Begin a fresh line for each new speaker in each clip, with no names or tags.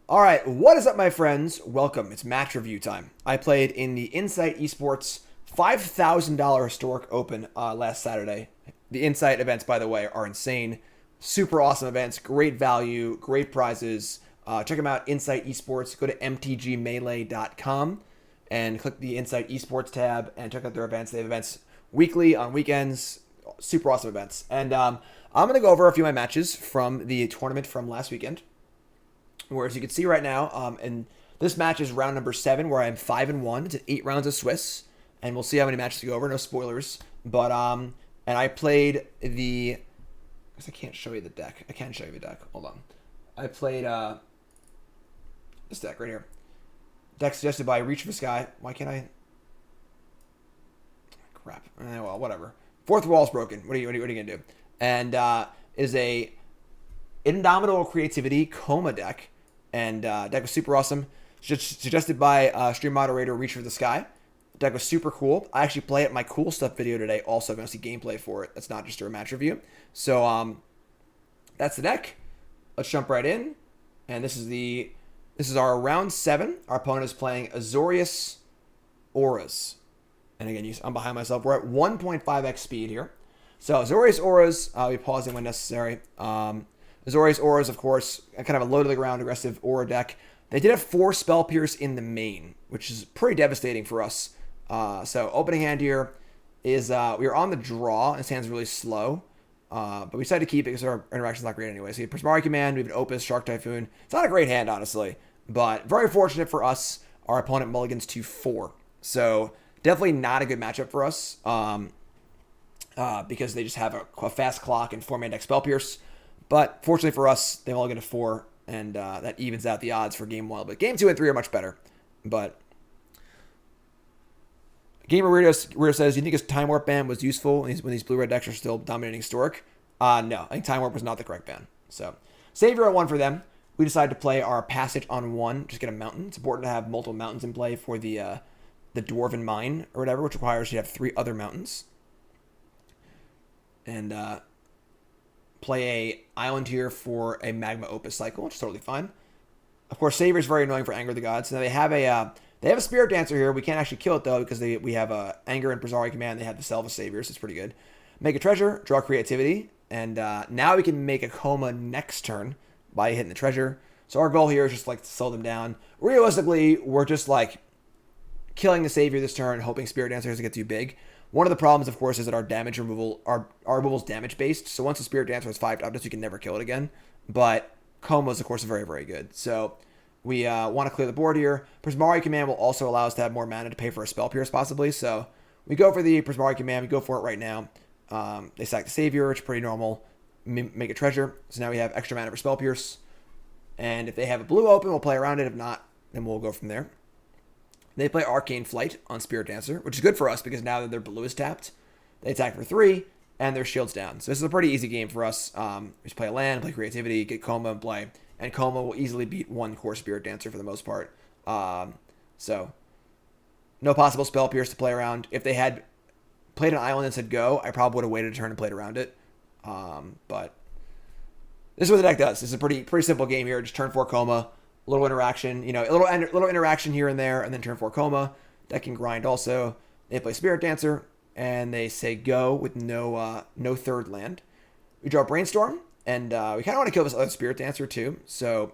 All right, what is up, my friends? Welcome. It's match review time. I played in the Insight Esports $5,000 historic open last Saturday. The Insight events, by the way, are insane. Super awesome events, great value, great prizes. Check them out, Insight Esports. Go to mtgmelee.com and click the Insight Esports tab and check out their events. They have events weekly, on weekends, super awesome events. And I'm going to go over a few of my matches from the tournament from last weekend. Whereas you can see right now, and this match is round number 7, where I'm 5-1. It's 8 rounds of Swiss, and we'll see how many matches to go over. No spoilers, but and I played the. Because I can't show you the deck. I can show you the deck. Hold on. I played this deck right here. Deck suggested by Reach for the Sky. Why can't I? Crap. Well, whatever. Fourth wall's broken. What are you gonna do? And is a Indomitable Creativity Koma deck. And deck was super awesome. Suggested by stream moderator Reach for the Sky. The deck was super cool. I actually play it in my cool stuff video today. Also, going to see gameplay for it. That's not just a match review. So that's the deck. Let's jump right in. And this is our round 7. Our opponent is playing Azorius Auras. And again, I'm behind myself. We're at 1.5x speed here. So Azorius Auras, I'll be pausing when necessary. Azorius Auras, of course, kind of a low-to-the-ground aggressive Aura deck. They did have 4 Spell Pierce in the main, which is pretty devastating for us. So opening hand here is we are on the draw, and this hand's really slow. But we decided to keep it because our interaction's not great anyway. So we have Prismari Command, we have an Opus, Shark Typhoon. It's not a great hand, honestly. But very fortunate for us, our opponent mulligans to 4. So definitely not a good matchup for us. Because they just have a fast clock and 4-man deck Spell Pierce. But fortunately for us, they mulligan to 4, and that evens out the odds for game 1. But game 2 and 3 are much better. But Gamer Weirdo says, "You think his Time Warp ban was useful when these blue-red decks are still dominating Historic?" No, I think Time Warp was not the correct ban. So, Savior at 1 for them. We decided to play our Passage on 1, just get a mountain. It's important to have multiple mountains in play for the Dwarven Mine or whatever, which requires you to have 3 other mountains. And play a island here for a Magma Opus cycle, which is totally fine. Of course, Savior is very annoying for Anger of the Gods. Now they have a Spirit Dancer here. We can't actually kill it though because we have Anger and Prismari Command. They have the Selva Saviors. It's pretty good. Make a treasure, draw Creativity, and now we can make a Koma next turn by hitting the treasure. So our goal here is just like to slow them down. Realistically, we're just like killing the Savior this turn, hoping Spirit Dancer doesn't get too big. One of the problems, of course, is that our damage removal, our removal is damage based. So once the Spirit Dancer has 5 objects, you can never kill it again. But Koma's, of course, very, very good. So we want to clear the board here. Prismari Command will also allow us to have more mana to pay for a Spell Pierce, possibly. So we go for the Prismari Command. We go for it right now. They sack the Savior, which is pretty normal. Make a treasure. So now we have extra mana for Spell Pierce. And if they have a blue open, we'll play around it. If not, then we'll go from there. They play Arcane Flight on Spirit Dancer, which is good for us because now that their blue is tapped, they attack for 3, and their shield's down. So this is a pretty easy game for us. We just play a land, play Creativity, get Koma and play. And Koma will easily beat 1 core Spirit Dancer for the most part. So no possible Spell Pierce to play around. If they had played an island and said go, I probably would have waited a turn and played around it. But this is what the deck does. This is a pretty simple game here. Just turn 4 Koma. Little interaction, a little interaction here and there, and then turn 4 Koma. Deck can grind also. They play Spirit Dancer, and they say go with no third land. We draw Brainstorm, and we kind of want to kill this other Spirit Dancer too. So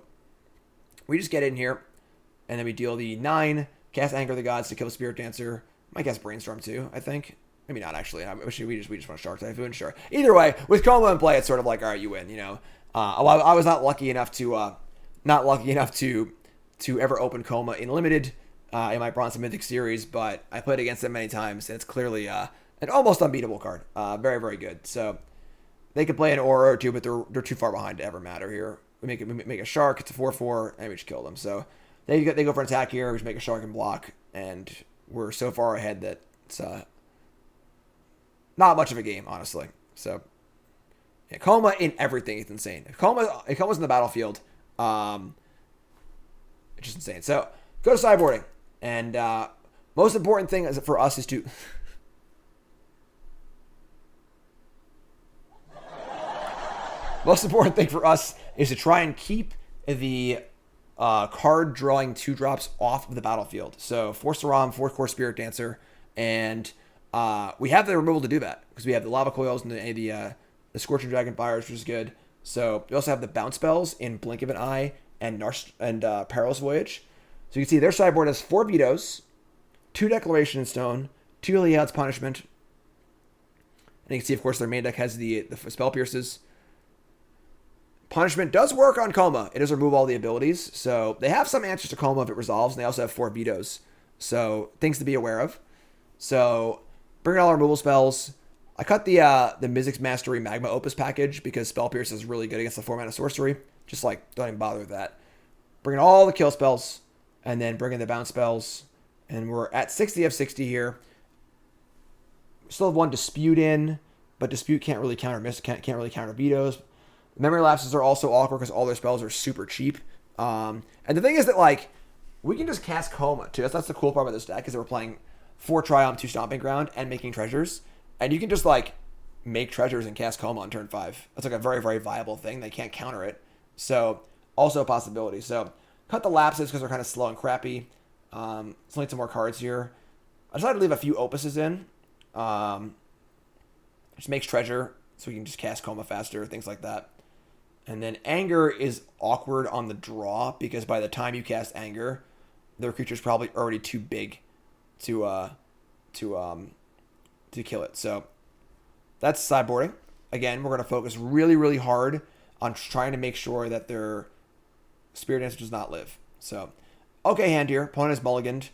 we just get in here, and then we deal the 9, cast Anger of the Gods to kill the Spirit Dancer. Might cast Brainstorm too, I think. Maybe not actually. We just want to Shark Typhoon, sure. Either way, with Koma in play, it's sort of like, all right, you win. I was not lucky enough to ever open Koma in Limited in my Bronze and Mythic series, but I played against them many times, and it's clearly an almost unbeatable card. Very, very good. So they could play an Aura or 2, but they're too far behind to ever matter here. We make a Shark, it's a 4/4, and we just kill them. So they go for an attack here, we just make a Shark and block, and we're so far ahead that it's not much of a game, honestly. So yeah, Koma in everything is insane. If Koma's in the battlefield, it's just insane. So go to sideboarding, and most important thing for us is to most important thing for us is to try and keep the card drawing 2-drops off of the battlefield. So 4 Saram, 4 Core Spirit Dancer, and we have the removal to do that because we have the Lava Coils and the Scorching Dragon Fires, which is good. So we also have the bounce spells in Blink of an Eye and Perilous Voyage. So you can see their sideboard has 4 vetoes, 2 Declaration in Stone, 2 Eliad's Punishment. And you can see, of course, their main deck has the Spell Pierces. Punishment does work on Koma. It does remove all the abilities. So they have some answers to Koma if it resolves, and they also have 4 vetoes. So things to be aware of. So bring in all our removal spells. I cut the Mizzix Mastery Magma Opus package because Spell Pierce is really good against the 4-mana sorcery. Just like, don't even bother with that. Bring in all the kill spells, and then bring in the bounce spells. And we're at 60 of 60 here. Still have 1 Dispute in, but Dispute can't really counter really counter vetoes. Memory Lapses are also awkward because all their spells are super cheap. And the thing is that, like, we can just cast Koma, too. That's the cool part about this deck, is that we're playing 4 Triome, 2 Stomping Ground, and making treasures. And you can just, like, make treasures and cast Koma on turn 5. That's, like, a very, very viable thing. They can't counter it. So, also a possibility. So, cut the Lapses because they're kind of slow and crappy. Let's need some more cards here. I decided to leave a few Opuses in. Just makes treasure, so we can just cast Koma faster, things like that. And then Anger is awkward on the draw because by the time you cast Anger, their creature's probably already too big to kill it. So that's sideboarding. Again, we're going to focus really, really hard on trying to make sure that their Spirit Dancer does not live. So, okay, hand here. Opponent is mulliganed.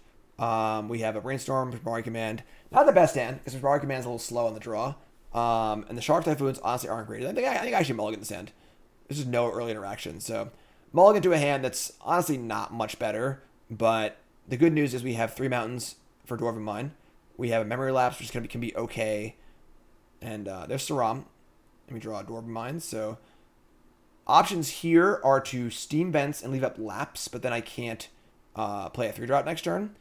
We have a Brainstorm, Prismari Command. Not the best hand, because Prismari Command is a little slow on the draw. And the Shark Typhoons honestly aren't great. I think I actually mulligan this hand. There's just no early interaction. So, mulligan to a hand that's honestly not much better. But the good news is we have 3 mountains for Dwarven Mine. We have a Memory Lapse, which can be okay. And there's Saram. Let me draw a Dwarven Mine. So, options here are to Steam Vents and leave up Lapse, but then I can't play a 3-drop next turn.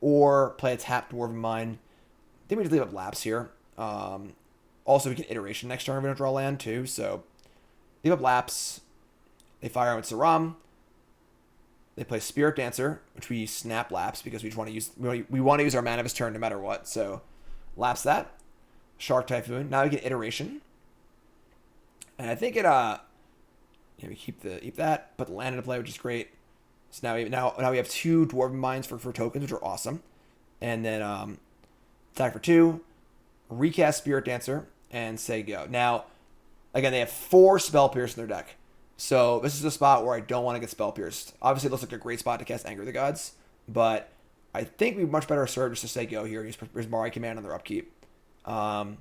Or play a tapped Dwarven Mine. I think we just leave up Lapse here. Also, we can Iteration next turn if we don't draw land, too. So, leave up Lapse. They fire with Saram. They play Spirit Dancer, which we snap Lapse because we just want to use our mana this turn no matter what. So, Lapse that. Shark Typhoon. Now we get Iteration. And I think we keep that, put the land into play, which is great. So now we have 2 Dwarven Mines for tokens, which are awesome. And then attack for 2, recast Spirit Dancer, and say go. Now, again, they have 4 Spell Pierce in their deck. So this is a spot where I don't want to get Spell Pierced. Obviously, it looks like a great spot to cast Anger of the Gods, but I think we'd much better serve just to say go here and use Prismari Command on their upkeep. To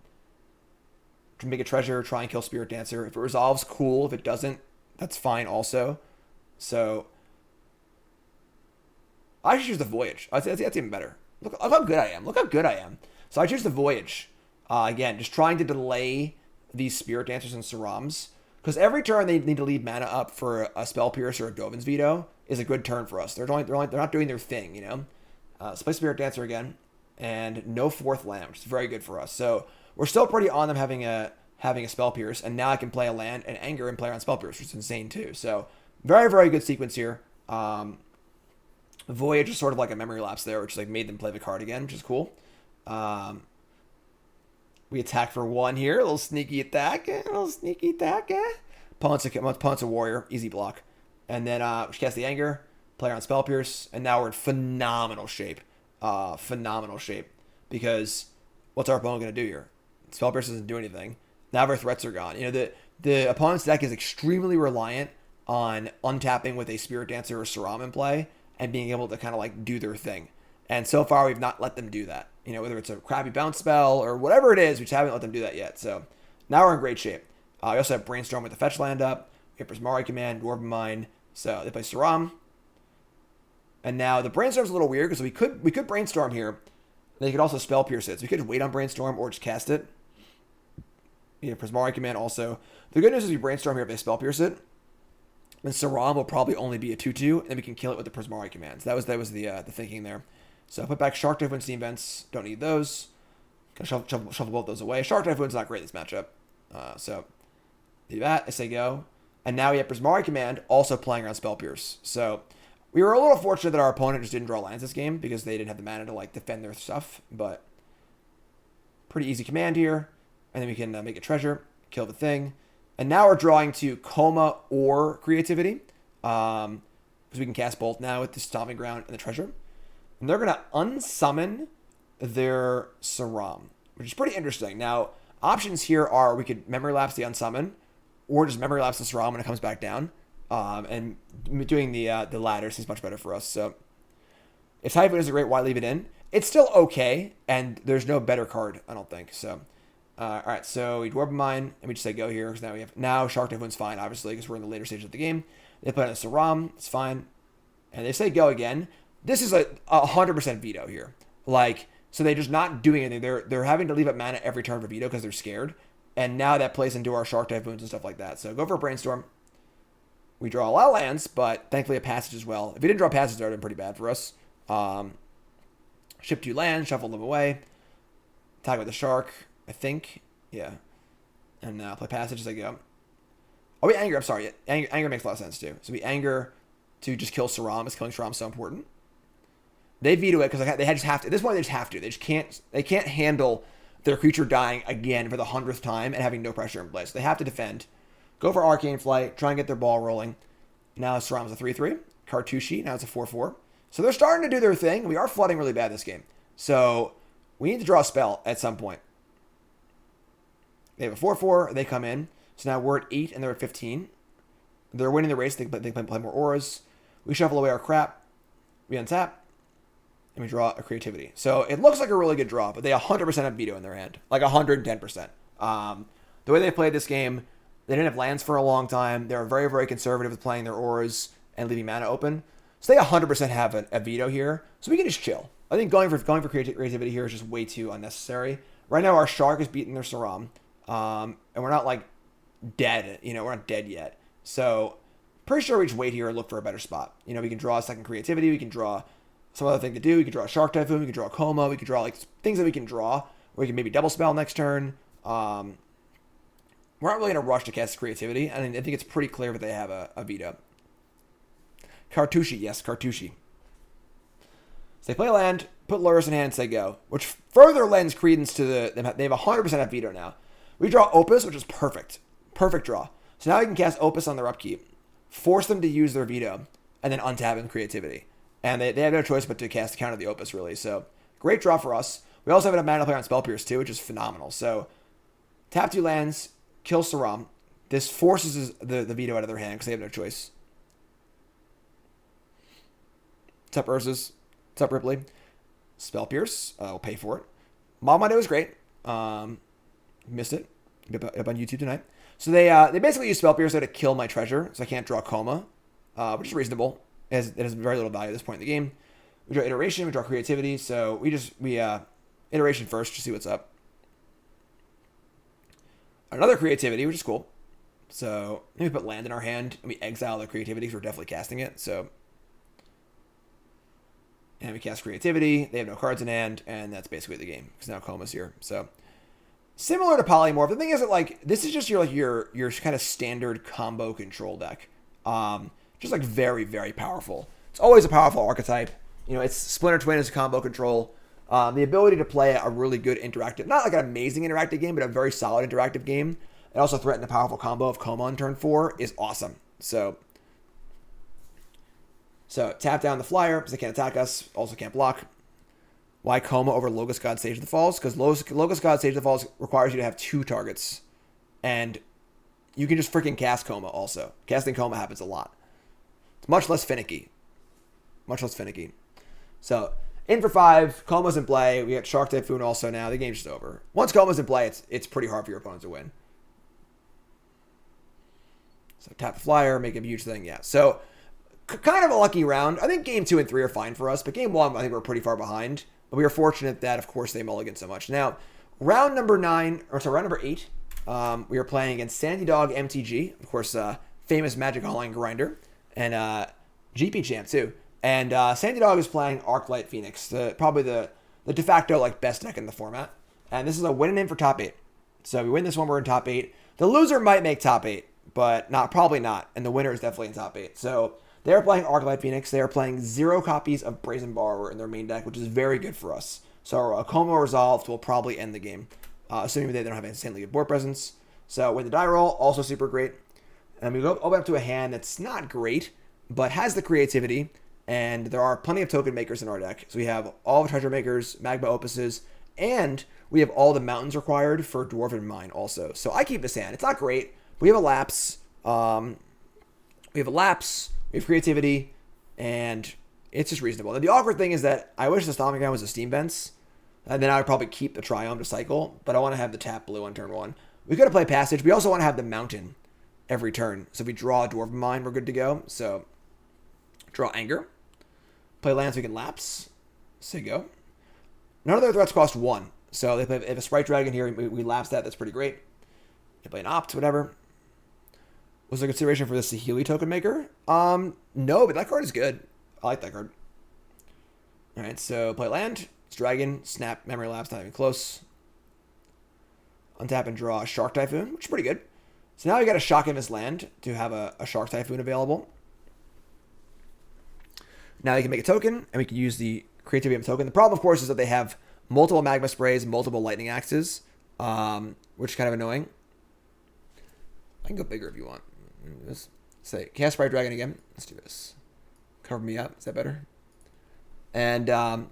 make a treasure, try and kill Spirit Dancer. If it resolves, cool. If it doesn't, that's fine also. So I should choose the Voyage. That's even better. Look how good I am. So I choose the Voyage. Again, just trying to delay these Spirit Dancers and Sarams. Because every turn they need to leave mana up for a Spell Pierce or a Dovin's Veto is a good turn for us. They're not doing their thing, you know? So play Spirit Dancer again. And no 4th land, which is very good for us. So we're still pretty on them having a Spell Pierce. And now I can play a land and Anger and play on Spell Pierce, which is insane too. So very, very good sequence here. Voyage is sort of like a Memory Lapse there, which like made them play the card again, which is cool. We attack for 1 here. A little sneaky attack. Opponent's a warrior. Easy block. And then we cast the Anger. Play on Spell Pierce. And now we're in phenomenal shape. Because what's our opponent going to do here? Spell Pierce doesn't do anything. Now our threats are gone. You know, the opponent's deck is extremely reliant on untapping with a Spirit Dancer or Saram in play and being able to kind of like do their thing. And so far, we've not let them do that. You know, whether it's a crappy bounce spell or whatever it is, we just haven't let them do that yet. So now we're in great shape. We also have Brainstorm with the fetch land up. We have Prismari Command, Dwarven Mine. So they play Saram. And now the Brainstorm's a little weird because we could Brainstorm here. They could also Spell Pierce it. So we could wait on Brainstorm or just cast it. You know, Prismari Command also. The good news is we Brainstorm here if they Spell Pierce it. Then Saram will probably only be a 2/2, and then we can kill it with the Prismari Commands. That was the thinking there. So I put back Shark Typhoon Steam Vents. Don't need those. Gonna shuffle both those away. Shark Typhoon's not great this matchup. So do that. I say go. And now we have Prismari Command also playing around Spell Pierce. So We were a little fortunate that our opponent just didn't draw lands this game because they didn't have the mana to like defend their stuff. But pretty easy command here. And then we can make a treasure, kill the thing. And now we're drawing to Koma or Creativity. Because we can cast both now with the Stomping Ground and the treasure. And they're going to unsummon their Saram, which is pretty interesting. Now, options here are we could Memory Lapse the unsummon, or just Memory Lapse the Saram when it comes back down. And doing the latter seems much better for us. So if Typhoon is a great, why leave it in? It's still okay, and there's no better card, I don't think. So, all right, so we Dwarven Mine, and we just say go here, because now Shark Typhoon's fine, obviously, because we're in the later stages of the game. They put in a Saram, it's fine. And they say go again. This is a 100% veto here. Like, so they're just not doing anything. They're having to leave up mana every turn for veto because they're scared. And now that plays into our Shark Typhoons and stuff like that. So go for a Brainstorm. We draw a lot of lands, but thankfully a passage as well. If we didn't draw passages, that would have been pretty bad for us. Ship 2 lands, shuffle them away. Attack with the shark, I think. Yeah. And now play passage as I go. Oh, we anger. I'm sorry. Anger makes a lot of sense too. So we anger to just kill Saram. Is killing Saram so important? They veto it because they just have to. At this point, they just have to. They just can't. They can't handle their creature dying again for the 100th time and having no pressure in place. They have to defend. Go for Arcane Flight. Try and get their ball rolling. Now Saram's a 3/3. Cartouche. Now it's a 4/4. So they're starting to do their thing. We are flooding really bad this game. So we need to draw a spell at some point. They have a 4/4. They come in. So now we're at 8 and they're at 15. They're winning the race. They can play more auras. We shuffle away our crap. We untap. And we draw a Creativity. So it looks like a really good draw, but they 100% have veto in their hand. Like 110%. The way they played this game, they didn't have lands for a long time. They were very, very conservative with playing their auras and leaving mana open. So they 100% have a veto here. So we can just chill. I think going for creativity here is just way too unnecessary. Right now our Shark is beating their Saram. And we're not like dead. We're not dead yet. So pretty sure we just wait here and look for a better spot. We can draw a second Creativity. We can draw some other thing to do. We can draw a Shark Typhoon. We can draw a Koma. We can draw like things that we can draw. Or we can maybe double spell next turn. We're not really in a rush to cast Creativity. I think it's pretty clear that they have a veto. Cartouche, yes, Cartouche. So they play a land, put Lurrus in hand, say go. Which further lends credence to they have 100% have veto now. We draw Opus, which is perfect. Perfect draw. So now we can cast Opus on their upkeep, force them to use their veto, and then untap in Creativity. And they have no choice but to cast counter the Opus, really. So great draw for us. We also have a mana player on Spell Pierce, too, which is phenomenal. So tap 2 lands, kill Saram. This forces the veto out of their hand because they have no choice. What's up, Ursus? What's up, Ripley? Spell Pierce. We'll pay for it. Mob Monday was great. Missed it. Up on YouTube tonight. So they basically use Spell Pierce to kill my treasure, so I can't draw Koma, which is reasonable. It has very little value at this point in the game. We draw Iteration. We draw Creativity. So we Iteration first to see what's up. Another Creativity, which is cool. So then we put land in our hand and we exile the Creativity because we're definitely casting it. So. And we cast Creativity. They have no cards in hand, and that's basically the game because now Koma's here. So similar to Polymorph. The thing is that this is just your kind of standard combo control deck. Just very, very powerful. It's always a powerful archetype. It's Splinter Twin as a combo control. The ability to play a really good interactive, not like an amazing interactive game, but a very solid interactive game, and also threaten a powerful combo of Koma on turn 4 is awesome. So tap down the flyer because they can't attack us, also can't block. Why Koma over Logos God Sage of the Falls? Because Logos God Sage of the Falls requires you to have 2 targets. And you can just freaking cast Koma also. Casting Koma happens a lot. It's much less finicky. So, in for 5, Koma's in play. We got Shark Typhoon also now. The game's just over. Once Koma's in play, it's pretty hard for your opponent to win. So tap the flyer, make a huge thing. Yeah, so kind of a lucky round. I think game 2 and 3 are fine for us, but game 1, I think we're pretty far behind. But we were fortunate that, of course, they mulliganed so much. Now, round number 8, we are playing against Sandy Dog MTG, of course, famous Magic Online grinder, and GP champ too. And Sandy Dog is playing Arclight Phoenix, probably the de facto best deck in the format. And this is a win and in for top 8. So we win this one, we're in top 8. The loser might make top 8, but probably not. And the winner is definitely in top 8. So They are playing Arclight Phoenix. They are playing 0 copies of Brazen Borrower in their main deck, which is very good for us. So a Koma Resolved will probably end the game, assuming they don't have insanely good board presence. So with the die roll, also super great. And we go open up to a hand that's not great, but has the creativity. And there are plenty of token makers in our deck. So we have all the treasure makers, Magma Opuses, and we have all the mountains required for Dwarven Mine also. So I keep this hand. It's not great. We have a lapse. We have creativity, and it's just reasonable. And the awkward thing is that I wish the Stomping Ground was a Steam Vents, and then I would probably keep the Triome to cycle, but I want to have the tap blue on turn 1. We could have played Passage. We also want to have the mountain every turn. So if we draw a Dwarven Mine, we're good to go. So draw Anger. Play lands, we can lapse. Say go. None of their threats cost 1. So if they have a Sprite Dragon here, we lapse that. That's pretty great. They play an Opt, whatever. Was there consideration for the Saheeli token maker? No, but that card is good. I like that card. All right, so play land. It's Dragon. Snap. Memory Lapse. Not even close. Untap and draw a Shark Typhoon, which is pretty good. So now we got to shock in this land to have a Shark Typhoon available. Now you can make a token, and we can use the creativity of a token. The problem, of course, is that they have multiple Magma Sprays, multiple Lightning Axes, which is kind of annoying. I can go bigger if you want. Let's say cast Sprite Dragon again. Let's do this. Cover me up. Is that better? And I'm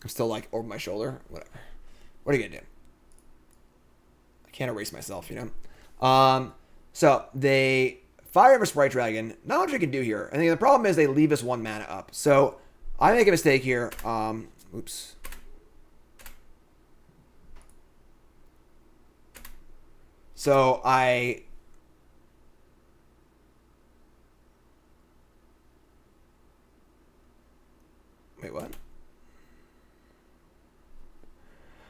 still like over my shoulder. Whatever. What are you gonna do? I can't erase myself, you know. So they fire a Sprite Dragon. Not much I can do here. I think the problem is they leave us 1 mana up. So I make a mistake here. Oops. So wait, what?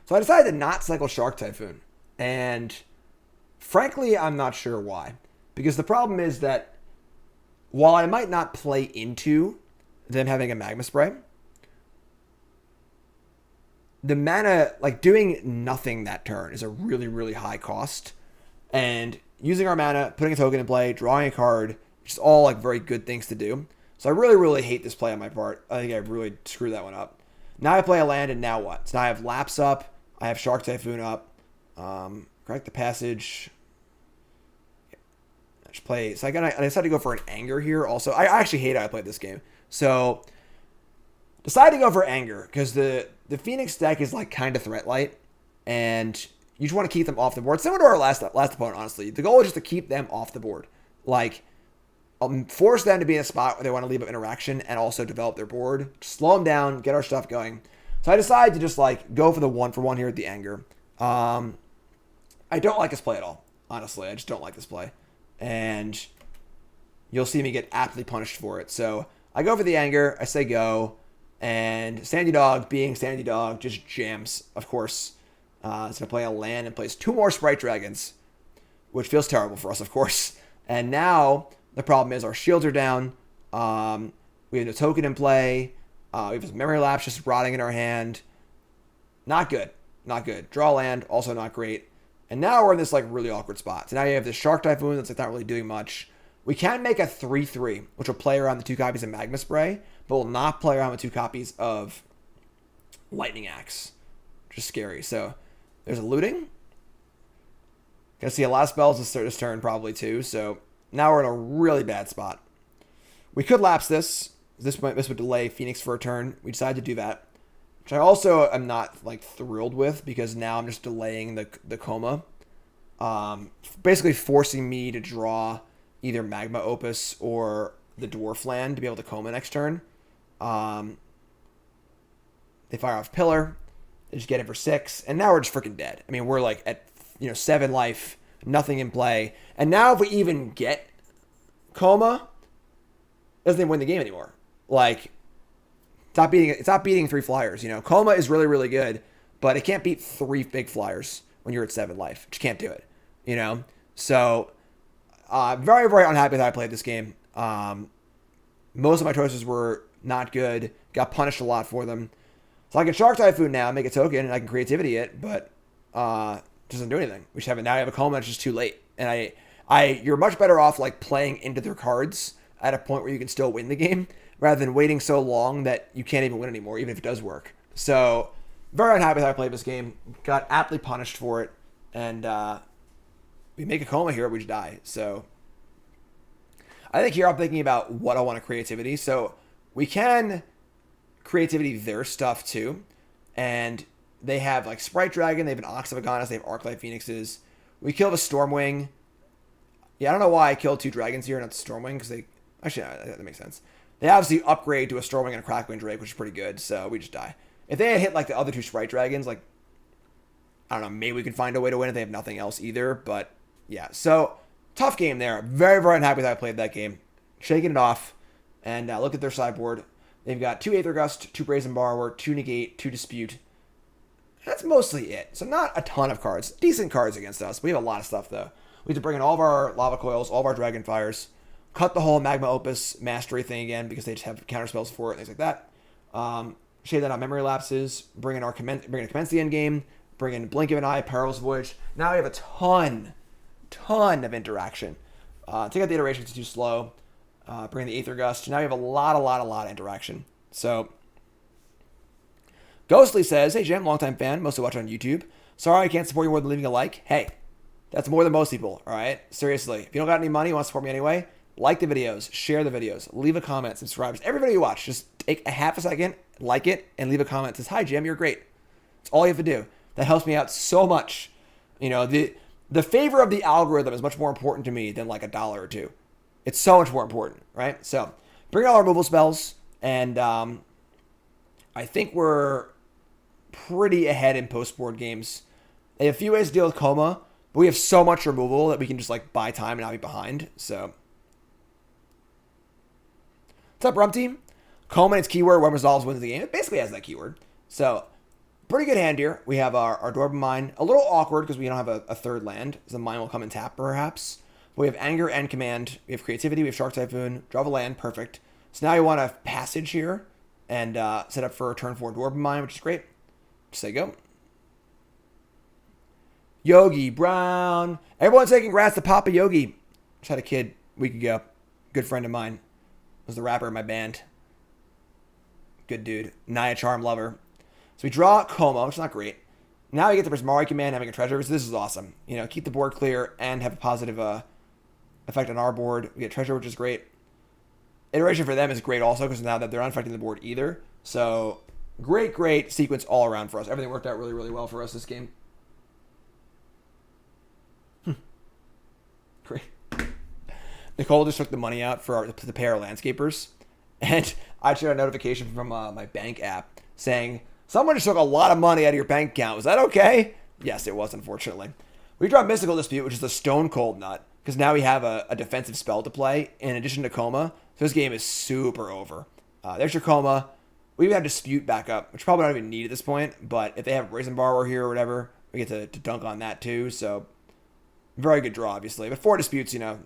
So I decided to not cycle Shark Typhoon. And frankly, I'm not sure why. Because the problem is that while I might not play into them having a Magma Spray, the mana, like doing nothing that turn is a really, really high cost. And using our mana, putting a token in play, drawing a card, just all like very good things to do. So I really, really hate this play on my part. I think I really screwed that one up. Now I play a land, and now what? So now I have Lapse up. I have Shark Typhoon up. Correct the Passage. I should play. So I decided to go for an Anger here also. I actually hate how I played this game. So decided to go for Anger because the Phoenix deck is like kind of threat light, and you just want to keep them off the board. Similar to our last opponent, honestly. The goal is just to keep them off the board. Like, force them to be in a spot where they want to leave up interaction and also develop their board. Just slow them down, get our stuff going. So I decided to just like go for the 1-for-1 here at the Anger. I don't like this play at all. Honestly, I just don't like this play. And you'll see me get aptly punished for it. So I go for the Anger. I say go. And Sandy Dog, being Sandy Dog, just jams, of course. It's going to play a land and plays 2 more Sprite Dragons, which feels terrible for us, of course. And now the problem is our shields are down. We have no token in play. We have this Memory Lapse just rotting in our hand. Not good. Not good. Draw land, also not great. And now we're in this like really awkward spot. So now you have this Shark Typhoon that's like not really doing much. We can make a 3/3, which will play around the 2 copies of Magma Spray, but will not play around with 2 copies of Lightning Axe. Which is scary. So there's a looting. Gonna see a lot of spells this turn probably too. So now we're in a really bad spot. We could lapse this. This would delay Phoenix for a turn. We decided to do that, which I also am not like thrilled with because now I'm just delaying the Koma, basically forcing me to draw either Magma Opus or the Dwarf land to be able to Koma next turn. They fire off Pillar. They just get it for 6, and now we're just freaking dead. I mean, we're like at 7 life, nothing in play, and now if we even get Koma, it doesn't even win the game anymore. Like, it's not beating 3 flyers. Koma is really, really good, but it can't beat 3 big flyers when you're at 7 life. Just can't do it. So very, very unhappy with how I played this game. Most of my choices were not good. Got punished a lot for them. So I can Shark Typhoon now, make a token, and I can creativity it, but it doesn't do anything. We just have it now. I have a Koma. It's just too late, and you're much better off like playing into their cards at a point where you can still win the game, rather than waiting so long that you can't even win anymore, even if it does work. So, very unhappy with how I played this game. Got aptly punished for it. And we make a Koma here, we just die. So, I think here I'm thinking about what I want of creativity. So, we can creativity their stuff too. And they have like Sprite Dragon, they have an Ox of Agonis, they have Arclight Phoenixes. We kill the Stormwing. Yeah, I don't know why I killed 2 dragons here, not the Stormwing, because they... Actually, that makes sense. They obviously upgrade to a Stormwing and a Crackling Drake, which is pretty good, so we just die. If they had hit like the other 2 Sprite Dragons, like... I don't know, maybe we could find a way to win if they have nothing else either, but... Yeah, so... Tough game there. Very, very unhappy with how I played that game. Shaking it off. And look at their sideboard. They've got 2 Aether Gust, 2 Brazen Borrower, 2 Negate, 2 Dispute. That's mostly it. So not a ton of cards. Decent cards against us. We have a lot of stuff, though. We have to bring in all of our Lava Coils, all of our Dragon Fires, cut the whole Magma Opus Mastery thing again because they just have counter spells for it and things like that. Shade that on Memory Lapses, bring in Commence the End Game, bring in Blink of an Eye, Peril's Voyage. Now we have a ton of interaction. Take out the iterations, it's too slow. Bring in the Aether Gust. Now we have a lot of interaction. So... Ghostly says, hey Jim, longtime fan, mostly watch on YouTube. Sorry I can't support you more than leaving a like. Hey, that's more than most people, alright? Seriously, if you don't got any money, you want to support me anyway, like the videos, share the videos, leave a comment, subscribe. Just every video you watch, just take a half a second, like it, and leave a comment that says, hi Jim, you're great. That's all you have to do. That helps me out so much. You know, the favor of the algorithm is much more important to me than like $1 or $2. It's so much more important, right? So, bring all our removal spells, and I think we're pretty ahead in post-board games. They have a few ways to deal with Koma, but we have so much removal that we can just like buy time and not be behind. So, what's up, Rump Team? Koma and its keyword, when resolves wins the game. It basically has that keyword. So, pretty good hand here. We have our Dwarven Mine. A little awkward because we don't have a third land. So the mine will come and tap, perhaps. But we have Anger and Command. We have Creativity. We have Shark Typhoon. Draw a land. Perfect. So now we want a Passage here and set up for a turn 4 Dwarven Mine, which is great. Just say go. Yogi Brown. Everyone say congrats to Papa Yogi. Just had a kid a week ago. Good friend of mine. Was the rapper in my band. Good dude. Naya Charm lover. So we draw Koma, which is not great. Now we get the Prismari Command, having a treasure. So this is awesome. You know, keep the board clear and have a positive effect on our board. We get treasure, which is great. Iteration for them is great also because now that they're not affecting the board either. So great sequence all around for us. Everything worked out really well for us this game. Great. Nicole just took the money out for the pair of landscapers. And I just got a notification from my bank app saying, someone just took a lot of money out of your bank account. Was that okay? Yes, it was, unfortunately. We draw Mystical Dispute, which is a stone cold nut, because now we have a defensive spell to play in addition to Koma. So this game is super over. There's your Koma. We even have Dispute back up, which probably don't even need at this point, but if they have Brazen Borrower here or whatever, we get to dunk on that too. So very good draw, obviously. But 4 Disputes, you know,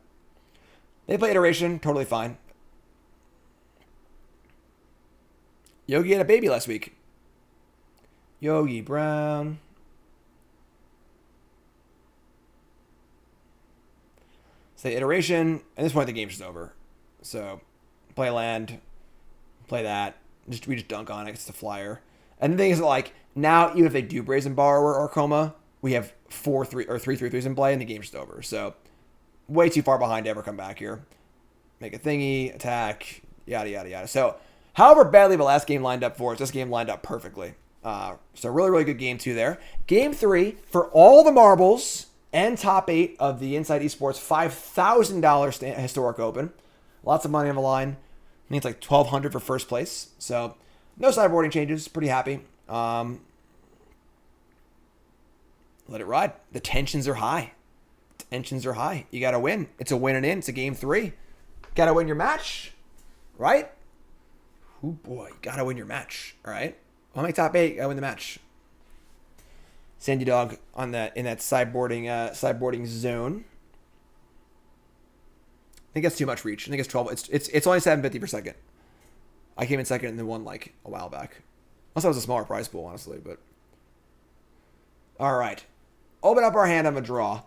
they play Iteration, totally fine. Yogi had a baby last week. Yogi Brown. Say Iteration. At this point, the game's just over. So, play land. Play that. We just dunk on it. It's the flyer. And the thing is, like, now, even if they do Brazen Borrower or Koma, we have 3/3s in play, and the game's just over. So, way too far behind to ever come back here. Make a thingy, attack, yada, yada, yada. So, however badly the last game lined up for us, this game lined up perfectly. So really good game 2 there. Game 3, for all the marbles and top 8 of the Insight Esports $5,000 Historic Open. Lots of money on the line. I think it's like $1,200 for first place. So no sideboarding changes. Pretty happy. Let it ride. The tensions are high. You got to win. It's a win and in. It's a game 3. Got to win your match. Right? Oh boy, you got to win your match. All right? I'll make top 8. I win the match. Sandy Dog in that sideboarding zone. I think that's too much reach. I think it's 12. It's only 750 per second. I came in second and then won like a while back. Unless that was a smaller prize pool, honestly. But all right, open up our hand on a draw.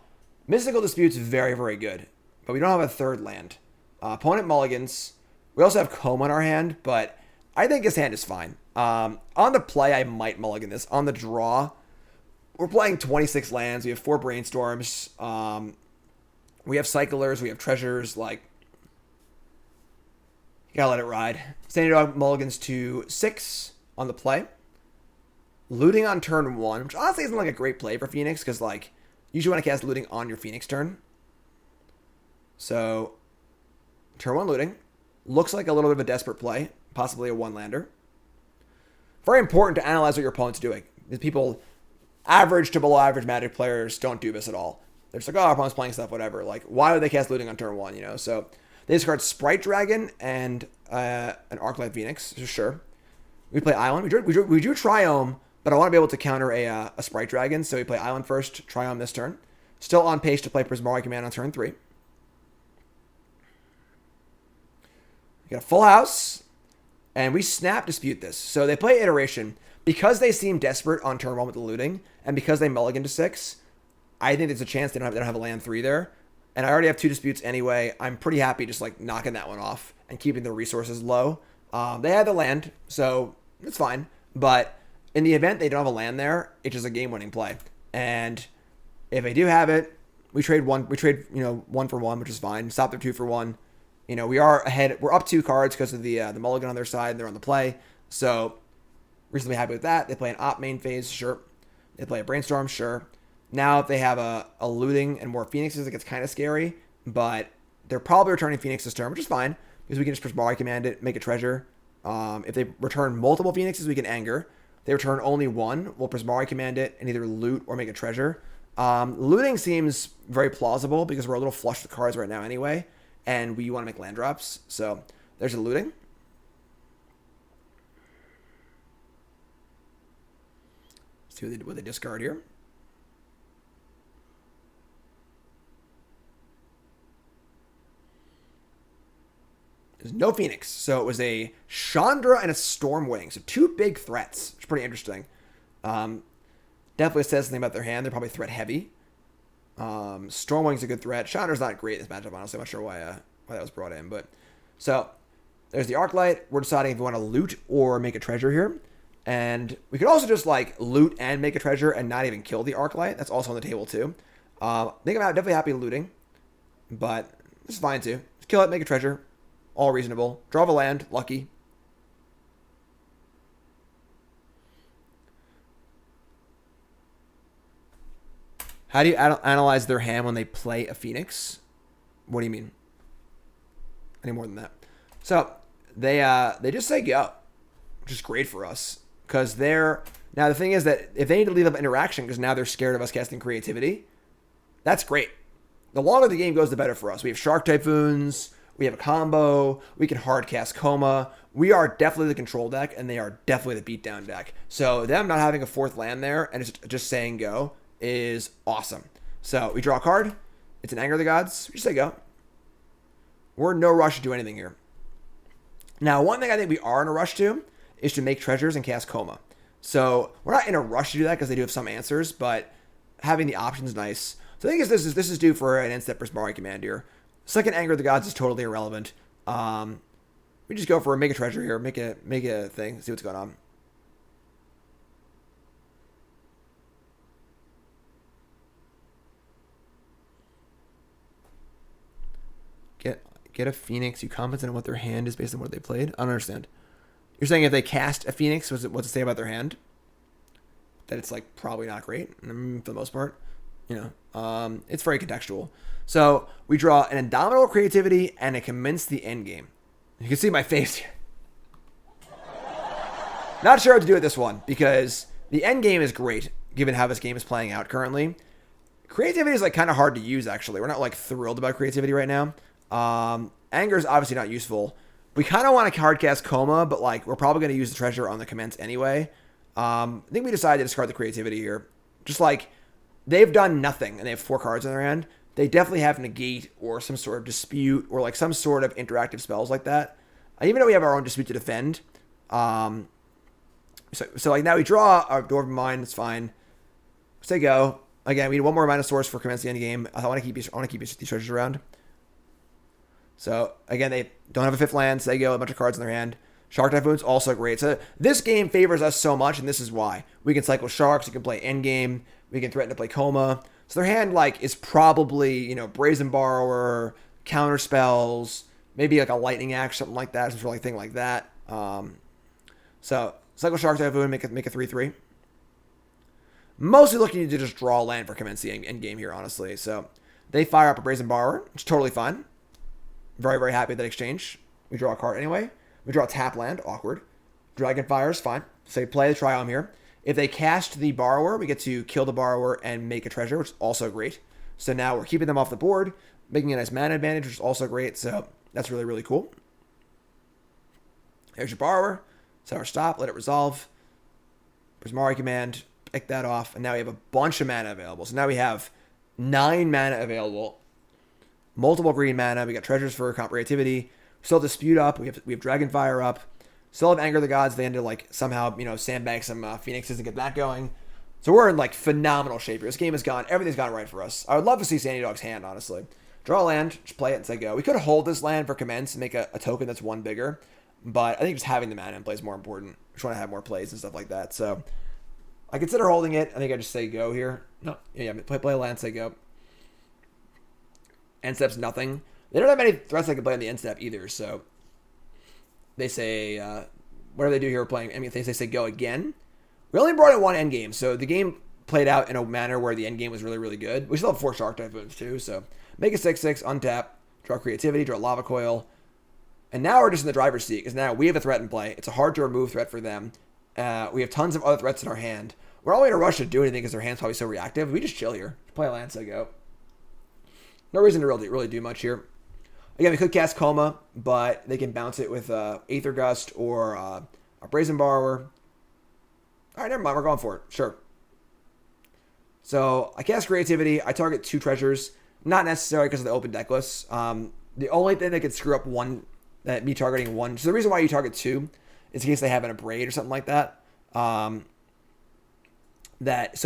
Mystical Dispute's very good, but we don't have a third land. Opponent mulligans. We also have Koma in our hand, but I think his hand is fine. On the play, I might mulligan this. On the draw, we're playing 26 lands. We have 4 Brainstorms. We have Cyclers. We have Treasures. Like, you gotta let it ride. Standing Dog mulligans to 6 on the play. Looting on turn 1, which honestly isn't like a great play for Phoenix, because like, you usually want to cast Looting on your Phoenix turn. So, turn 1 Looting. Looks like a little bit of a desperate play. Possibly a 1-lander. Very important to analyze what your opponent's doing. People, average to below average Magic players, don't do this at all. They're just like, oh, our opponent's playing stuff, whatever. Like, why would they cast Looting on turn 1, you know? So, they discard Sprite Dragon and an Arclight Phoenix, for sure. We play Island. We drew Triome, but I want to be able to counter a Sprite Dragon, so we play Island first, Triome this turn. Still on pace to play Prismari Command on turn 3. We got a full house, and we snap dispute this. So they play Iteration. Because they seem desperate on turn 1 with the looting, and because they mulligan to 6, I think there's a chance they don't have a land 3 there. And I already have 2 disputes anyway. I'm pretty happy just like knocking that one off and keeping the resources low. They had the land, so it's fine. But in the event they don't have a land there, it's just a game-winning play. And if they do have it, we trade 1 for 1, which is fine. Stop their 2 for 1. You know, we are ahead. We're up 2 cards because of the mulligan on their side, and they're on the play. So reasonably happy with that. They play an op main phase, sure. They play a Brainstorm, sure. Now if they have a looting and more Phoenixes, it gets kind of scary. But they're probably returning Phoenix this turn, which is fine, because we can just Prismari Command it, make a treasure. If they return multiple Phoenixes, we can anger. If they return only 1, we'll Prismari Command it and either loot or make a treasure. Looting seems very plausible because we're a little flush with cards right now anyway, and we want to make land drops. So there's a looting. See what they discard here. There's no Phoenix. So it was a Chandra and a Stormwing. So 2 big threats, which is pretty interesting. Definitely says something about their hand. They're probably threat heavy. Stormwing's a good threat. Chandra's not great in this matchup, honestly. I'm not sure why that was brought in. But so there's the Arclight. We're deciding if we want to loot or make a treasure here. And we could also just like loot and make a treasure and not even kill the Arclight. That's also on the table too. I think I'm definitely happy looting, but it's fine too. Just kill it, make a treasure. All reasonable. Draw a land. Lucky. How do you analyze their hand when they play a Phoenix? What do you mean? Any more than that? So they just say go, which is great for us because they're now the thing is that if they need to leave up interaction because now they're scared of us casting creativity, that's great. The longer the game goes, the better for us. We have Shark Typhoons. We have a combo. We can hard cast Koma. We are definitely the control deck, and they are definitely the beatdown deck. So them not having a 4th land there and it's just saying go is awesome. So we draw a card. It's an Anger of the Gods. We just say go. We're in no rush to do anything here. Now, one thing I think we are in a rush to is to make treasures and cast Koma. So we're not in a rush to do that because they do have some answers, but having the option is nice. So the thing is, this is due for an instant Prismari Command here. Second Anger of the Gods is totally irrelevant. We just go for a make a treasure here, make a thing, see what's going on. Get a Phoenix. You compensate on what their hand is based on what they played. I don't understand. You're saying if they cast a Phoenix, what's it say about their hand? That it's like probably not great for the most part. You know, it's very contextual. So we draw an Indomitable Creativity and it commence the end game. You can see my face here. Not sure what to do with this one because the end game is great given how this game is playing out currently. Creativity is like kind of hard to use actually. We're not like thrilled about creativity right now. Anger is obviously not useful. We kind of want to hard cast Koma, but like we're probably going to use the treasure on the commence anyway. I think we decided to discard the creativity here. Just like they've done nothing and they have 4 cards in their hand. They definitely have negate or some sort of dispute or like some sort of interactive spells like that. Even though we have our own dispute to defend. So like now we draw our Dwarven Mine. It's fine. Say go. Again, we need 1 more mana source for commence the end game. I want to keep these treasures around. So, again, they don't have a 5th land, so they go a bunch of cards in their hand. Shark Typhoon's also great. So, this game favors us so much, and this is why. We can cycle Sharks, we can play Endgame, we can threaten to play Koma. So, their hand, like, is probably, you know, Brazen Borrower, counter spells, maybe like a Lightning Axe, something like that, some sort of thing like that. So, cycle Shark Typhoon, make a 3/3. Mostly looking to just draw land for commence the end game here, honestly. So, they fire up a Brazen Borrower, which is totally fine. Very, very happy with that exchange. We draw a card anyway. We draw a tap land, awkward. Dragonfire is fine. So, they play the Triome here. If they cast the Borrower, we get to kill the Borrower and make a treasure, which is also great. So, now we're keeping them off the board, making a nice mana advantage, which is also great. So, that's really, really cool. There's your Borrower. Set our stop, let it resolve. Prismari Command, pick that off, and now we have a bunch of mana available. So now we have 9 mana available. Multiple green mana. We got treasures for creativity. Still have Dispute up. We have Dragonfire up. Still have Anger of the Gods. They end to like somehow, you know, sandbag some Phoenixes and get that going. So we're in like phenomenal shape here. This game has gone, everything's gone right for us. I would love to see Sandy Dog's hand, honestly. Draw a land, just play it and say go. We could hold this land for commence and make a token that's 1 bigger. But I think just having the mana in play is more important. I just want to have more plays and stuff like that. So I consider holding it. I think I just say go here. No, yeah, play a land, say go. End step's nothing. They don't have any threats I can play on the end step either. So they say, whatever they do here, we're playing. I mean, they say go again. We only brought in 1 end game. So the game played out in a manner where the end game was really, really good. We still have 4 Shark Typhoons too. So make a 6/6, untap, draw creativity, draw lava coil. And now we're just in the driver's seat because now we have a threat in play. It's a hard to remove threat for them. We have tons of other threats in our hand. We're not in a rush to do anything because their hand's probably so reactive. We just chill here. Play a land, so go. No reason to really do much here. Again, we could cast Koma, but they can bounce it with Aether Gust or a Brazen Borrower. All right, never mind. We're going for it. Sure. So I cast Creativity. I target 2 treasures. Not necessary because of the open deck list. The only thing that could screw up me targeting 1. So the reason why you target 2 is in case they have an Abrade or something like that. So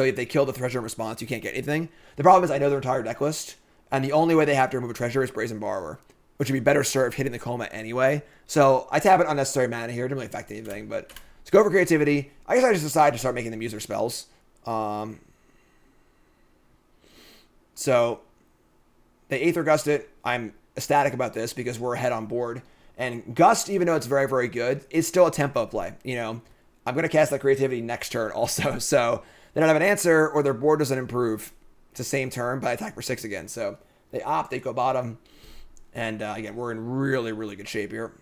if they kill the treasure in response, you can't get anything. The problem is I know their entire deck list, and the only way they have to remove a treasure is Brazen Borrower, which would be better served hitting the Koma anyway. So I tap an unnecessary mana here. It didn't really affect anything, but let's go for creativity. I guess I just decided to start making them use their spells. So they Aether Gust it. I'm ecstatic about this because we're ahead on board. And Gust, even though it's very, very good, is still a tempo play. You know, I'm going to cast that creativity next turn also. So they don't have an answer or their board doesn't improve. It's the same turn, but I attack for 6 again. So they opt, they go bottom. And again, we're in really, really good shape here.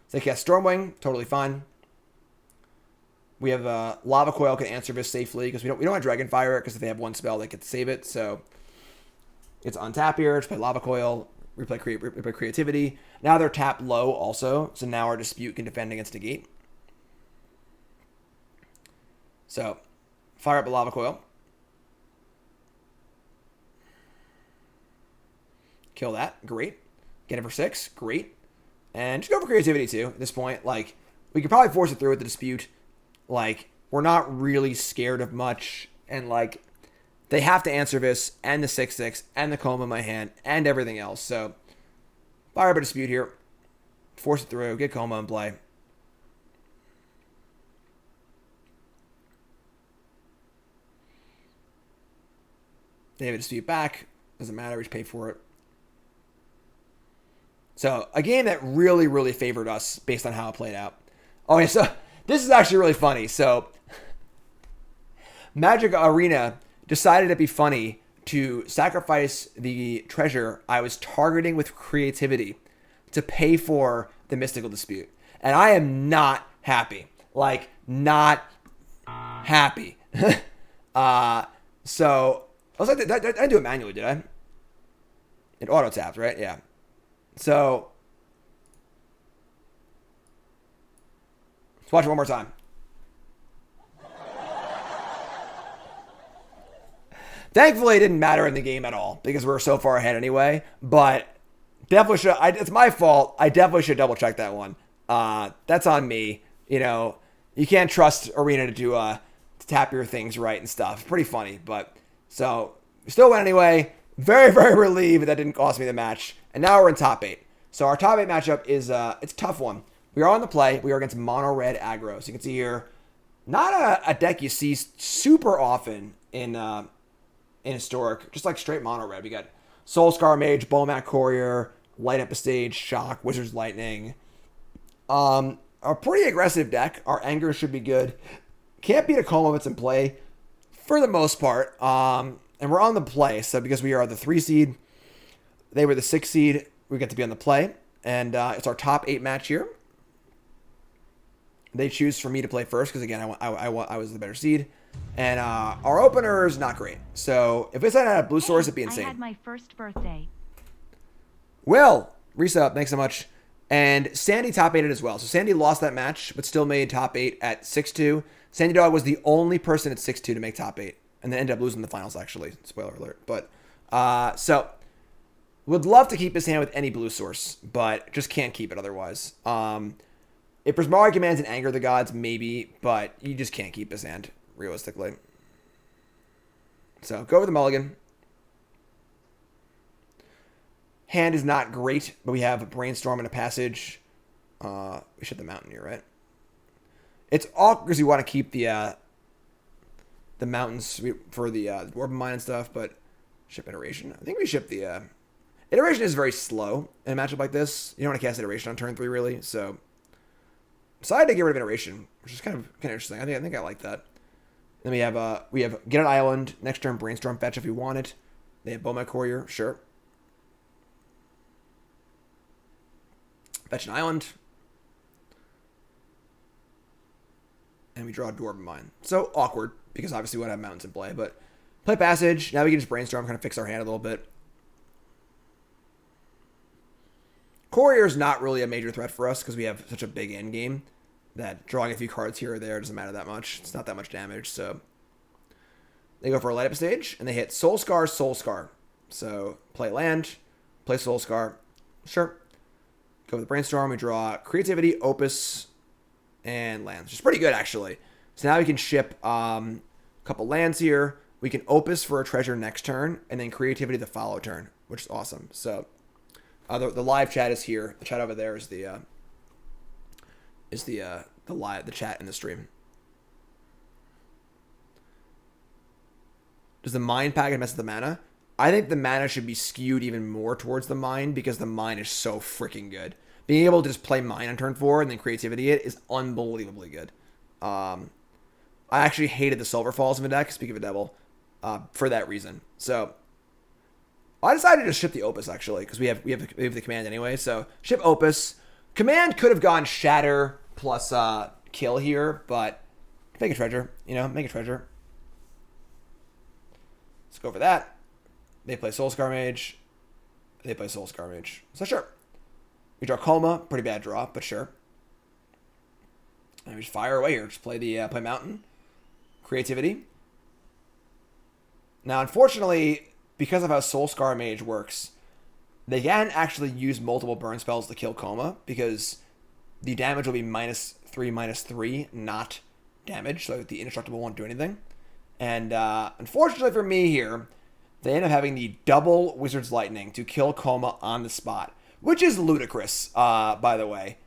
So they cast Stormwing, totally fine. We have Lava Coil can answer this safely because we don't want Dragonfire it because if they have 1 spell, they can save it. So it's untap here. Just play Lava Coil. Replay Creativity. Now they're tapped low also. So now our Dispute can defend against a gate. So fire up a Lava Coil. Kill that. Great. Get it for 6. Great. And just go for Creativity too at this point. Like, we could probably force it through with the Dispute. Like, we're not really scared of much. And like, they have to answer this, and the 6/6, and the Koma in my hand, and everything else. So, fire up a Dispute here. Force it through. Get Koma in play. They have a Dispute back. Doesn't matter. We just pay for it. So, a game that really, really favored us based on how it played out. Oh, yeah, so this is actually really funny. So, Magic Arena decided it'd be funny to sacrifice the treasure I was targeting with creativity to pay for the Mystical Dispute. And I am not happy. Like, not happy. So, I was like, I didn't do it manually, did I? It auto-tapped, right? Yeah. So, let's watch it one more time. Thankfully, it didn't matter in the game at all because we're so far ahead anyway. But definitely should. It's my fault. I definitely should double check that one. That's on me. You know, you can't trust Arena to tap your things right and stuff. Pretty funny, but So we still win anyway. Very, very relieved that didn't cost me the match. And now we're in top 8. So our top 8 matchup is it's a tough one. We are on the play. We are against mono red aggro. So you can see here, not a deck you see super often in Historic. Just like straight mono red. We got Soulscar Mage, Bowmat Courier, Light Up a Stage, Shock, Wizard's Lightning. A pretty aggressive deck. Our anger should be good. Can't beat a Koma if it's in play for the most part. And we're on the play. So because we are the 3 seed, they were the 6 seed, we get to be on the play. And it's our top 8 match here. They choose for me to play first because, again, I was the better seed. And our opener is not great. So if it's not a blue source, it'd be insane.
I had my first birthday.
Will, resub, thanks so much. And Sandy top 8'd as well. So Sandy lost that match, but still made top 8 at 6-2. Sandy Dog was the only person at 6-2 to make top 8. And then ended up losing the finals, actually. Spoiler alert. But, so, would love to keep his hand with any blue source, but just can't keep it otherwise. If Prismari Command's an Anger of the Gods, maybe, but you just can't keep his hand, realistically. So, go over the mulligan. Hand is not great, but we have a Brainstorm and a Passage. We ship the Mountaineer, right? It's awkward because you want to keep the mountains for the Dwarven Mine and stuff, but ship Iteration. I think we ship the... Iteration is very slow in a matchup like this. You don't want to cast Iteration on turn 3, really, so... Decided to get rid of Iteration, which is kind of interesting. I think I like that. Then we have Get an Island, next turn Brainstorm Fetch if you want it. They have Bowmat Courier, sure. Fetch an Island. And we draw a Dwarven Mine. So awkward, because obviously we want to have mountains in play, but play Passage. Now we can just Brainstorm, kind of fix our hand a little bit. Courier is not really a major threat for us because we have such a big end game that drawing a few cards here or there doesn't matter that much. It's not that much damage, so they go for a Light Up Stage, and they hit Soulscar. So play land, play Soulscar. Sure. Go with the Brainstorm. We draw Creativity, Opus, and lands, which is pretty good, actually. So now we can ship a couple lands here. We can Opus for a treasure next turn, and then Creativity the follow turn, which is awesome. So the live chat is here. The chat over there is the chat in the stream. Does the Mine package mess with the mana? I think the mana should be skewed even more towards the Mine because the Mine is so freaking good. Being able to just play Mine on turn 4 and then Creativity it is unbelievably good. I actually hated the Sulfur Falls in the deck, speak of a devil, for that reason. So I decided to ship the Opus, actually, because we have the command anyway. So ship Opus. Command could have gone Shatter plus Kill here, but make a treasure. Make a treasure. Let's go for that. They play Soulscar Mage. They play Soulscar Mage. So sure. We draw Koma. Pretty bad draw, but sure. And we just fire away here. Just play play Mountain. Creativity. Now, unfortunately, because of how Soulscar Mage works, they can actually use multiple burn spells to kill Koma because the damage will be -3/-3, not damage. So the Indestructible won't do anything. And unfortunately for me here, they end up having the double Wizard's Lightning to kill Koma on the spot, which is ludicrous, by the way.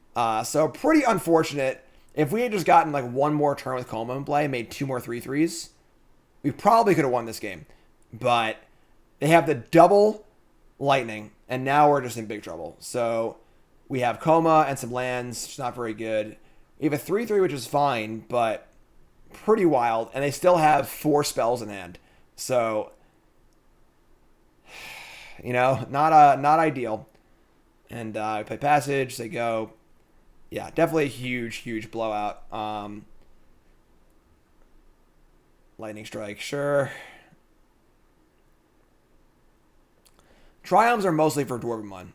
So pretty unfortunate. If we had just gotten like one more turn with Koma in play, made 2 more 3/3s, we probably could have won this game. But they have the double Lightning, and now we're just in big trouble. So we have Koma and some lands, which is not very good. We have a 3/3, which is fine, but pretty wild. And they still have 4 spells in hand. So, not ideal. And we play Passage. They go. Yeah, definitely a huge blowout. Lightning Strike, sure. Triomes are mostly for Dwarven Mine.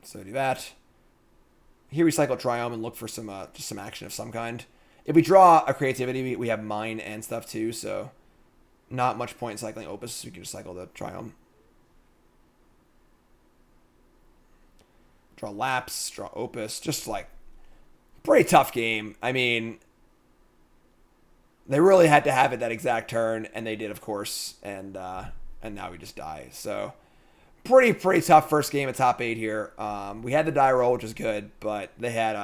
So do that. Here we cycle Triome and look for some just some action of some kind. If we draw a Creativity, we have Mine and stuff too, so not much point in cycling Opus. We can just cycle the Triome. Draw Lapse, draw Opus. Just like, pretty tough game. I mean, They really had to have it that exact turn, and they did, of course, and now we just die. So pretty tough first game at top 8 here. We had the die roll, which was good, but they had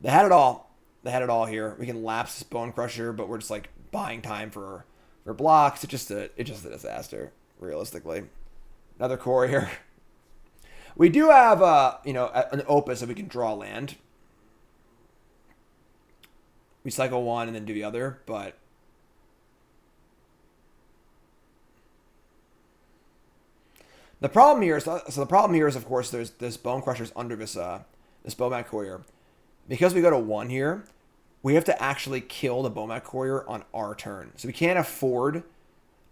it all. They had it all here. We can lapse this Bone Crusher, but we're just like buying time for blocks. It's just a disaster, realistically. Another core here. We do have an Opus that we can draw land. We cycle one and then do the other, but the problem here is of course there's this Bone Crushers under this Bomat Courier. Because we go to 1 here, we have to actually kill the Bomat Courier on our turn. So we can't afford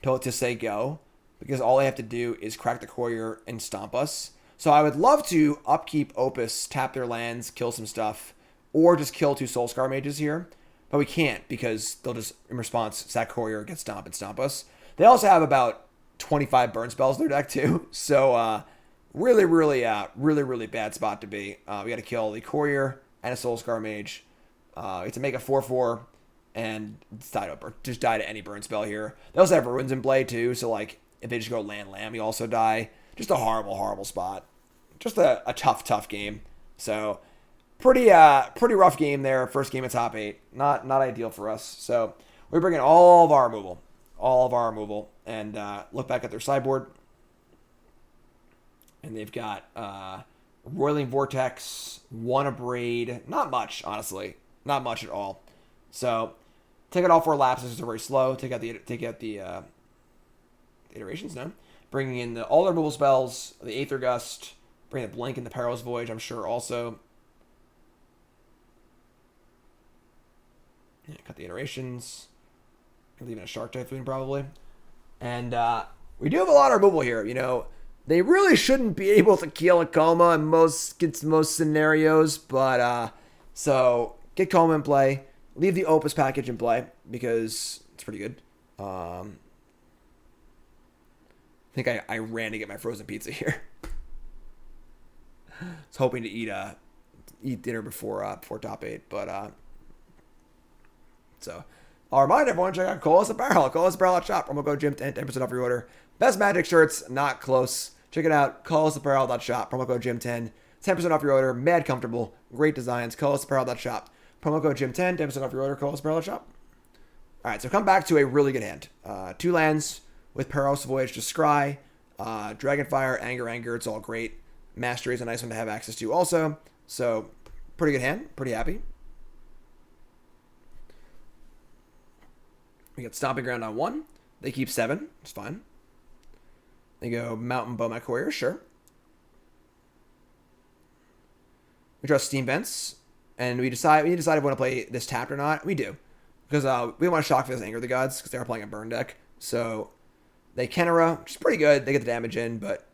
to say go, because all they have to do is crack the Courier and stomp us. So I would love to upkeep Opus, tap their lands, kill some stuff, or just kill 2 Soulscar Mages here. But we can't, because they'll just, in response, sack Courier, get stomp, and stomp us. They also have about 25 burn spells in their deck, too. So, really bad spot to be. We got to kill the Courier and a Soulscar Mage. We have to make a 4/4 and just die to any burn spell here. They also have Ruins in play, too. So, like, if they just go land, we also die. Just a horrible spot. Just a tough game. So, pretty rough game there. First game of top 8. Not ideal for us. So we bring in all of our removal, and look back at their sideboard. And they've got Roiling Vortex, 1 Abrade. Not much, honestly. Not much at all. So take out all 4 lapses. They're very slow. Take out the iterations now. Bringing in all the removal spells, the Aether Gust. Bring the Blink and the Perilous Voyage, I'm sure, also. Yeah, cut the iterations. Leaving a Shark Typhoon, probably. And we do have a lot of removal here. They really shouldn't be able to kill a Koma in most scenarios, but so get Koma in play. Leave the Opus package in play, because it's pretty good. I think I ran to get my frozen pizza here. I was hoping to eat dinner before top 8, but so I'll remind everyone, check out Colas Apparel. Colas Apparel at shop. Promo code Jim10, 10% off your order. Best Magic shirts, not close. Check it out, colasapparel.shop. Promo code Jim10, 10% off your order. Mad comfortable, great designs. Colasapparel.shop. Promo code Jim10, 10% off your order. Colasapparel.shop. All right, so come back to a really good hand. 2 lands with Perilous Voyage to Scry. Dragonfire, Anger. It's all great. Mastery is a nice one to have access to also. So pretty good hand. Pretty happy. We got Stomping Ground on 1. They keep 7. It's fine. They go Mountain Bomat Courier. Sure. We draw Steam Vents. And we decide if we want to play this tapped or not. We do. Because we want to shock for this Anger of the Gods, because they are playing a burn deck. So they Kenera, which is pretty good. They get the damage in, but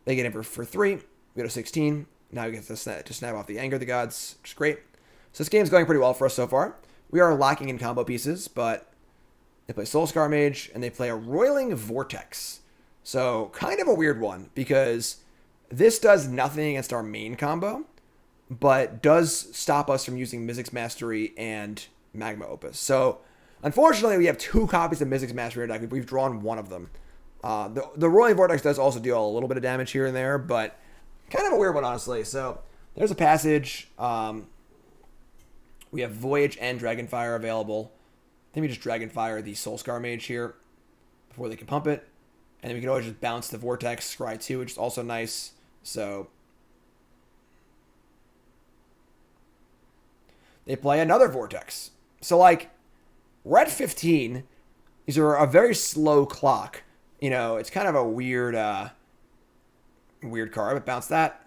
they get in for 3. We go to 16. Now we get to snap off the Anger of the Gods, which is great. So this game's going pretty well for us so far. We are lacking in combo pieces, but they play Soulscar Mage, and they play a Roiling Vortex. So, kind of a weird one, because this does nothing against our main combo, but does stop us from using Mizzix Mastery and Magma Opus. So, unfortunately, we have 2 copies of Mizzix Mastery in our deck. We've drawn 1 of them. The Roiling Vortex does also deal a little bit of damage here and there, but kind of a weird one, honestly. So, there's a passage. We have Voyage and Dragonfire available. Then we just Dragonfire the Soulscar Mage here before they can pump it. And then we can always just bounce the Vortex, Scry 2, which is also nice. So they play another Vortex. So, like, we're at 15. These are a very slow clock. It's kind of a weird card, but bounce that.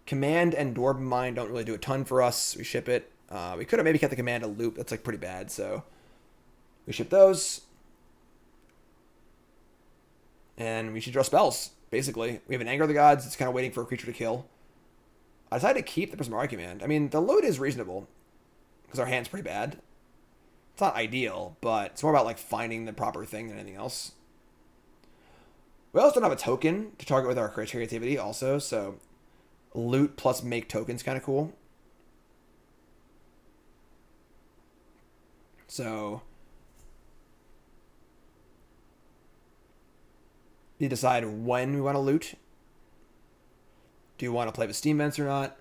Command and Dwarven Mine don't really do a ton for us. We ship it. We could have maybe kept the Command a loop. That's, like, pretty bad, so we ship those. And we should draw spells, basically. We have an Anger of the Gods. It's kind of waiting for a creature to kill. I decided to keep the Prismari Command. I mean, the load is reasonable, because our hand's pretty bad. It's not ideal, but it's more about, like, finding the proper thing than anything else. We also don't have a token to target with our creativity also, so loot plus make tokens kind of cool. So You decide when we want to loot. Do you want to play with steam vents or not?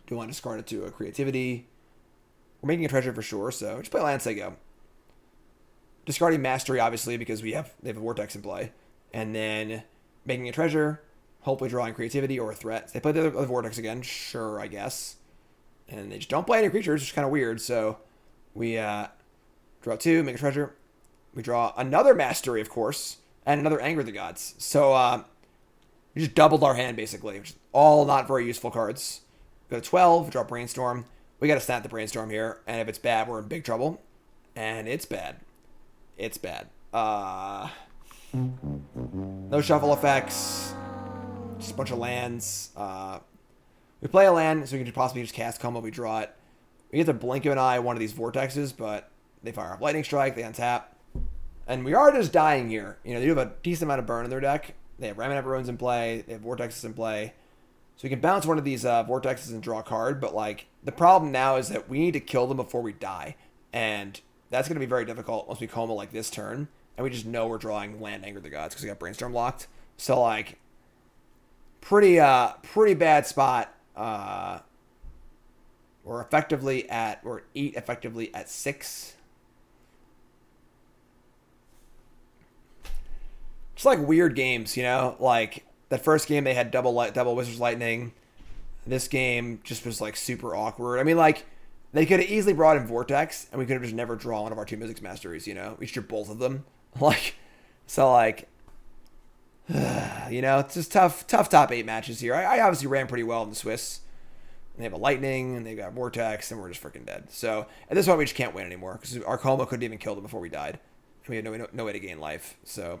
Do you want to discard it to a creativity? We're making a treasure for sure, so just play land, say go. Discarding mastery, obviously, because they have a vortex in play. And then making a treasure, hopefully drawing creativity or a threat. They play the other vortex again, sure, I guess. And they just don't play any creatures, which is kind of weird. So we draw 2, make a treasure. We draw another mastery, of course, and another Anger of the Gods. So we just doubled our hand, basically, which is all not very useful cards. Go to 12, draw Brainstorm. We got to snap the Brainstorm here, and if it's bad, we're in big trouble. And it's bad. It's bad. No shuffle effects. Just a bunch of lands. We play a land, so we can possibly just cast Koma. We draw it. We get to blink of an eye one of these vortexes, but they fire off Lightning Strike. They untap. And we are just dying here. You know, they do have a decent amount of burn in their deck. They have Remnant Ruins in play. They have Vortexes in play. So we can bounce one of these Vortexes and draw a card. But, like, the problem now is that we need to kill them before we die. And that's going to be very difficult once we Koma, like, this turn. And we just know we're drawing land Anger of the Gods because we got Brainstorm locked. So, like, pretty bad spot. We're effectively at 6. It's like weird games, you know? Like, that first game they had double Wizard's Lightning. This game just was, like, super awkward. I mean, like, they could have easily brought in Vortex, and we could have just never drawn one of our 2 Mystics Masteries, you know? We should drew both of them. Like, so, like, you know, it's just tough top 8 matches here. I obviously ran pretty well in the Swiss. And they have a Lightning, and they got Vortex, and we're just freaking dead. So, at this point, we just can't win anymore, because our Koma couldn't even kill them before we died. And we had no way to gain life, so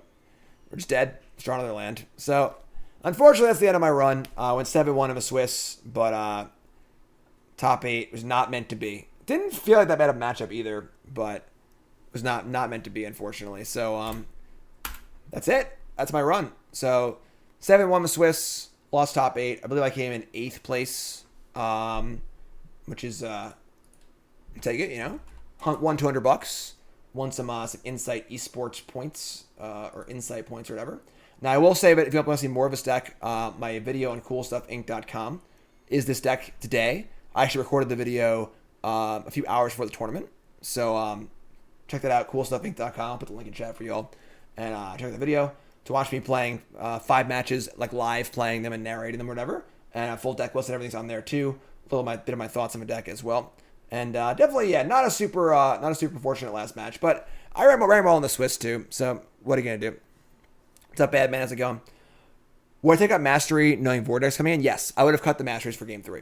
we're just dead. Let's draw another land. So, unfortunately, that's the end of my run. Went 7-1 of a Swiss, but top 8 was not meant to be. Didn't feel like that bad of a matchup either, but was not meant to be, unfortunately. So, that's it. That's my run. So, 7-1 with Swiss, lost top 8. I believe I came in 8th place, which is, take it, you know. Won $200. Won some Insight Esports points, or Insight points or whatever. Now, I will say that if you want to see more of this deck, my video on CoolStuffInc.com is this deck today. I actually recorded the video a few hours before the tournament. So, check that out, CoolStuffInc.com. I'll put the link in chat for y'all. And check out the video to watch me playing 5 matches, like live playing them and narrating them or whatever. And a full deck list and everything's on there too. A little bit of my thoughts on the deck as well. And definitely, yeah, not a super fortunate last match. But I ran well in the Swiss too. So what are you going to do? What's up, bad man? How's it going? Would I take out Mastery knowing Vortex coming in? Yes, I would have cut the Masteries for Game 3.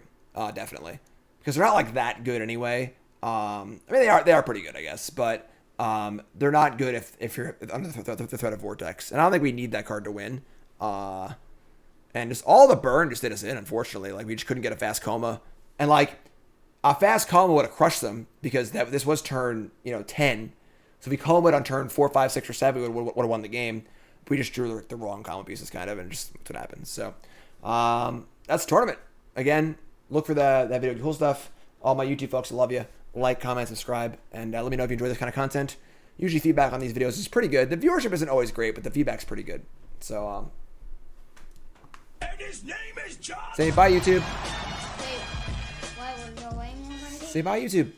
Definitely. Because they're not like that good anyway. I mean, they are pretty good, I guess. But they're not good if you're under the threat of Vortex. And I don't think we need that card to win. And just all the burn just did us in, unfortunately. Like, we just couldn't get a fast Koma. And, like, a fast Koma would have crushed them because this was turn, 10. So if we Koma on turn 4, 5, 6, or 7, we would have won the game. We just drew the wrong Koma pieces, kind of, and just that's what happens. So that's the tournament. Again, look for that video, cool stuff. All my YouTube folks, I love you. Like, comment, subscribe, and let me know if you enjoy this kind of content. Usually feedback on these videos is pretty good. The viewership isn't always great, but the feedback's pretty good. So,
And his name is John.
say bye, YouTube.
Wait, what, we're going already?
Say bye, YouTube.